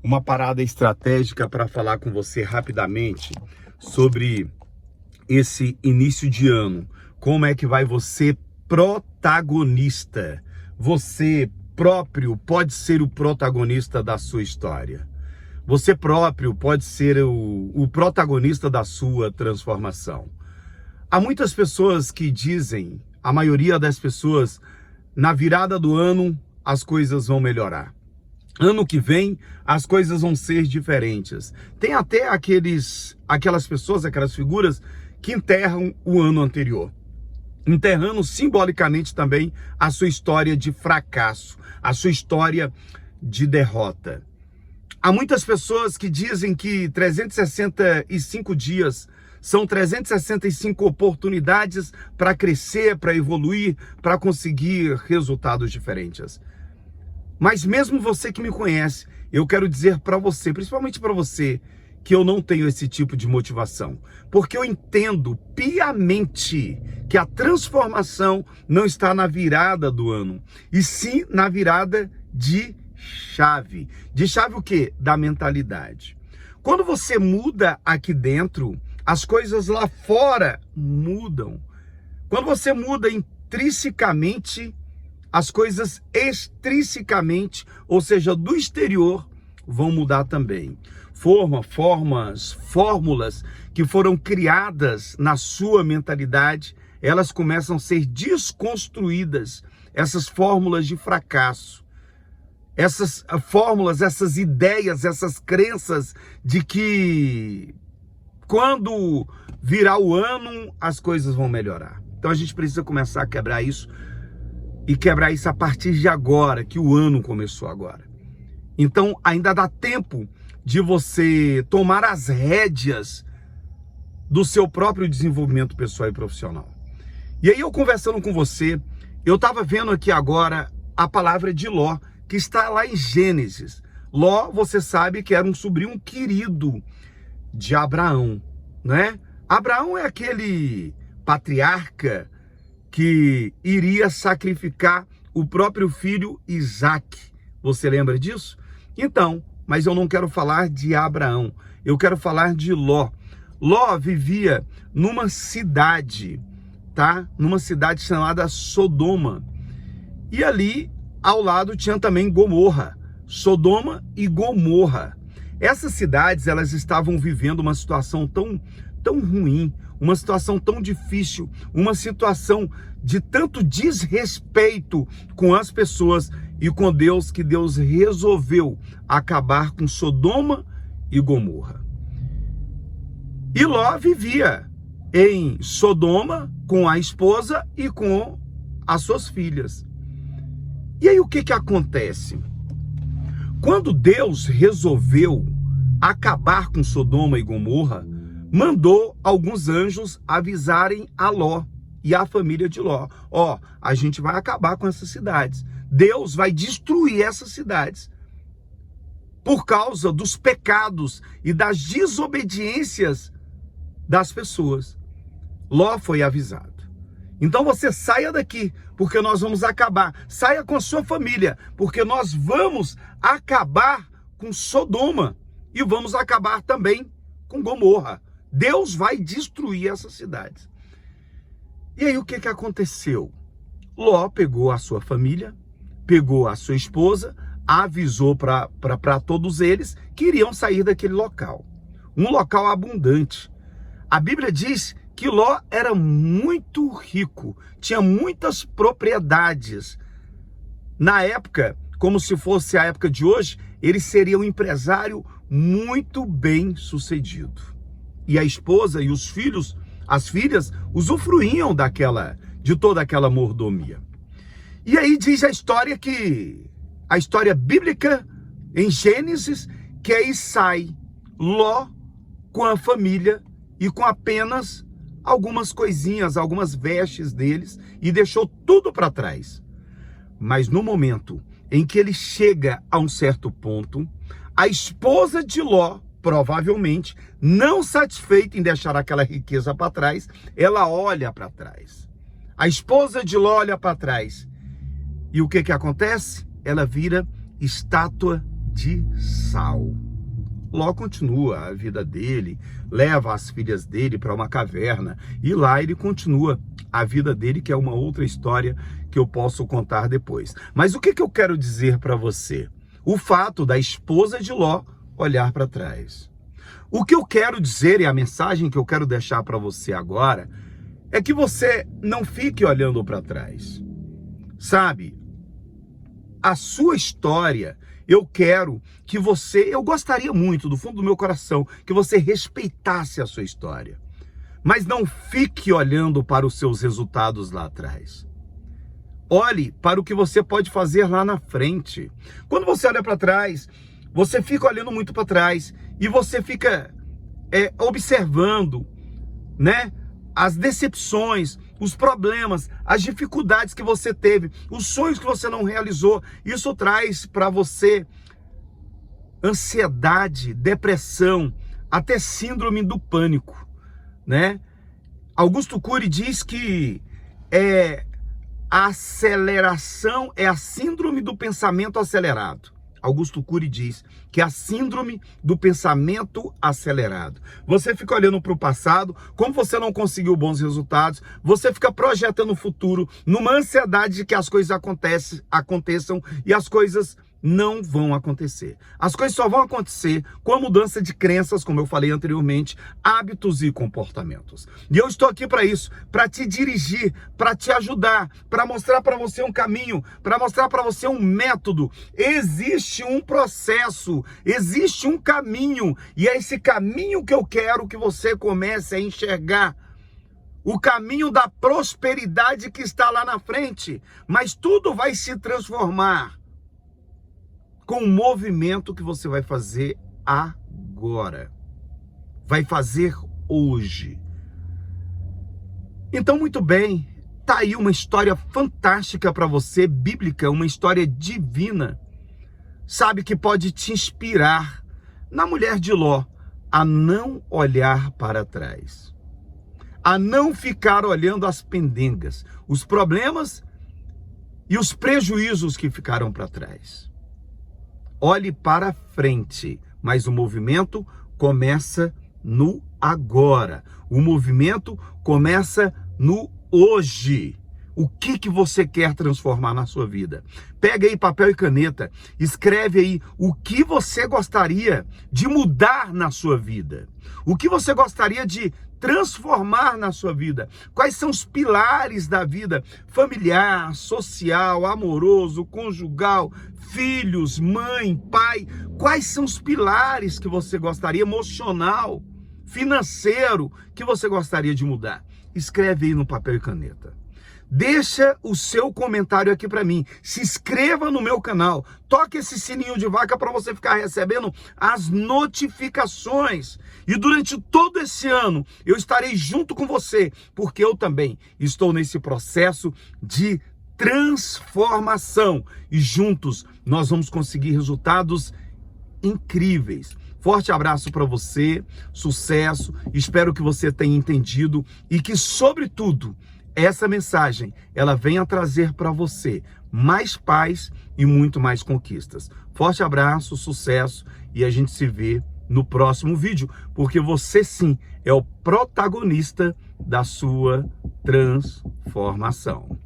uma parada estratégica para falar com você rapidamente sobre esse início de ano. Como é que vai você protagonista? Você próprio pode ser o protagonista da sua história. Você próprio pode ser o protagonista da sua transformação. Há muitas pessoas que dizem, a maioria das pessoas, na virada do ano, as coisas vão melhorar. Ano que vem, as coisas vão ser diferentes. Tem até aquelas pessoas, aquelas figuras que enterram o ano anterior, enterrando simbolicamente também a sua história de fracasso, a sua história de derrota. Há muitas pessoas que dizem que 365 dias são 365 oportunidades para crescer, para evoluir, para conseguir resultados diferentes. Mas mesmo você que me conhece, eu quero dizer para você, principalmente para você, que eu não tenho esse tipo de motivação. Porque eu entendo piamente que a transformação não está na virada do ano, e sim na virada de chave. De chave o quê? Da mentalidade. Quando você muda aqui dentro, as coisas lá fora mudam. Quando você muda intrinsecamente, as coisas extrinsecamente, ou seja, do exterior, vão mudar também. Fórmulas que foram criadas na sua mentalidade, elas começam a ser desconstruídas. Essas fórmulas de fracasso, essas fórmulas, essas ideias, essas crenças de que quando virar o ano, as coisas vão melhorar. Então a gente precisa começar a quebrar isso, e quebrar isso a partir de agora, que o ano começou agora. Então ainda dá tempo de você tomar as rédeas do seu próprio desenvolvimento pessoal e profissional. E aí eu conversando com você, eu estava vendo aqui agora a palavra de Ló, que está lá em Gênesis. Ló, você sabe que era um sobrinho querido de Abraão, né? Abraão é aquele patriarca que iria sacrificar o próprio filho Isaque. Você lembra disso? Então, mas eu não quero falar de Abraão, eu quero falar de Ló. Ló vivia numa cidade, tá? Numa cidade chamada Sodoma. E ali, ao lado, tinha também Gomorra. Sodoma e Gomorra. Essas cidades, elas estavam vivendo uma situação tão ruim, uma situação tão difícil, uma situação de tanto desrespeito com as pessoas e com Deus, que Deus resolveu acabar com Sodoma e Gomorra. E Ló vivia em Sodoma com a esposa e com as suas filhas. E aí o que acontece? Quando Deus resolveu acabar com Sodoma e Gomorra, mandou alguns anjos avisarem a Ló e a família de Ló: ó, a gente vai acabar com essas cidades. Deus vai destruir essas cidades por causa dos pecados e das desobediências das pessoas. Ló foi avisado. Então você saia daqui, porque nós vamos acabar. Saia com a sua família, porque nós vamos acabar com Sodoma e vamos acabar também com Gomorra. Deus vai destruir essas cidades. E aí o que aconteceu? Ló pegou a sua família, pegou a sua esposa, avisou para todos eles que iriam sair daquele local. Um local abundante. A Bíblia diz que Ló era muito rico, tinha muitas propriedades. Na época, como se fosse a época de hoje, ele seria um empresário muito bem sucedido. E a esposa e os filhos, as filhas, usufruíam de toda aquela mordomia. E aí diz a história bíblica em Gênesis, que aí sai Ló com a família e com apenas algumas coisinhas, algumas vestes deles, e deixou tudo para trás. Mas no momento em que ele chega a um certo ponto, a esposa de Ló, provavelmente, não satisfeita em deixar aquela riqueza para trás, ela olha para trás. A esposa de Ló olha para trás. E o que acontece? Ela vira estátua de sal. Ló continua a vida dele, leva as filhas dele para uma caverna e lá ele continua a vida dele, que é uma outra história que eu posso contar depois. Mas o que eu quero dizer para você? O fato da esposa de Ló olhar para trás. O que eu quero dizer e a mensagem que eu quero deixar para você agora é que você não fique olhando para trás. Sabe? A sua história, eu gostaria muito, do fundo do meu coração, que você respeitasse a sua história. Mas não fique olhando para os seus resultados lá atrás. Olhe para o que você pode fazer lá na frente. Quando você olha para trás, você fica olhando muito para trás e você fica observando, né, as decepções, os problemas, as dificuldades que você teve, os sonhos que você não realizou. Isso traz para você ansiedade, depressão, até síndrome do pânico, né? Augusto Cury diz que a aceleração é a síndrome do pensamento acelerado. Augusto Cury diz que é a síndrome do pensamento acelerado. Você fica olhando para o passado, como você não conseguiu bons resultados, você fica projetando o futuro numa ansiedade de que as coisas aconteçam e as coisas não vão acontecer. As coisas só vão acontecer com a mudança de crenças, como eu falei anteriormente, hábitos e comportamentos. E eu estou aqui para isso, para te dirigir, para te ajudar, para mostrar para você um caminho, para mostrar para você um método. Existe um processo, existe um caminho, e é esse caminho que eu quero que você comece a enxergar. O caminho da prosperidade que está lá na frente, mas tudo vai se transformar com o movimento que você vai fazer agora. Vai fazer hoje. Então, muito bem. Tá aí uma história fantástica para você, bíblica, uma história divina. Sabe, que pode te inspirar na mulher de Ló a não olhar para trás. A não ficar olhando as pendengas, os problemas e os prejuízos que ficaram para trás. Olhe para frente, mas o movimento começa no agora. O movimento começa no hoje. O que você quer transformar na sua vida? Pega aí papel e caneta, escreve aí o que você gostaria de mudar na sua vida. O que você gostaria de transformar na sua vida? Quais são os pilares da vida? Familiar, social, amoroso, conjugal, filhos, mãe, pai. Quais são os pilares que você gostaria, emocional, financeiro, que você gostaria de mudar? Escreve aí no papel e caneta. Deixa o seu comentário aqui para mim. Se inscreva no meu canal. Toque esse sininho de vaca para você ficar recebendo as notificações. E durante todo esse ano eu estarei junto com você, porque eu também estou nesse processo de transformação. E juntos nós vamos conseguir resultados incríveis. Forte abraço para você, sucesso. Espero que você tenha entendido e que, sobretudo, essa mensagem, ela venha trazer para você mais paz e muito mais conquistas. Forte abraço, sucesso, e a gente se vê no próximo vídeo, porque você sim é o protagonista da sua transformação.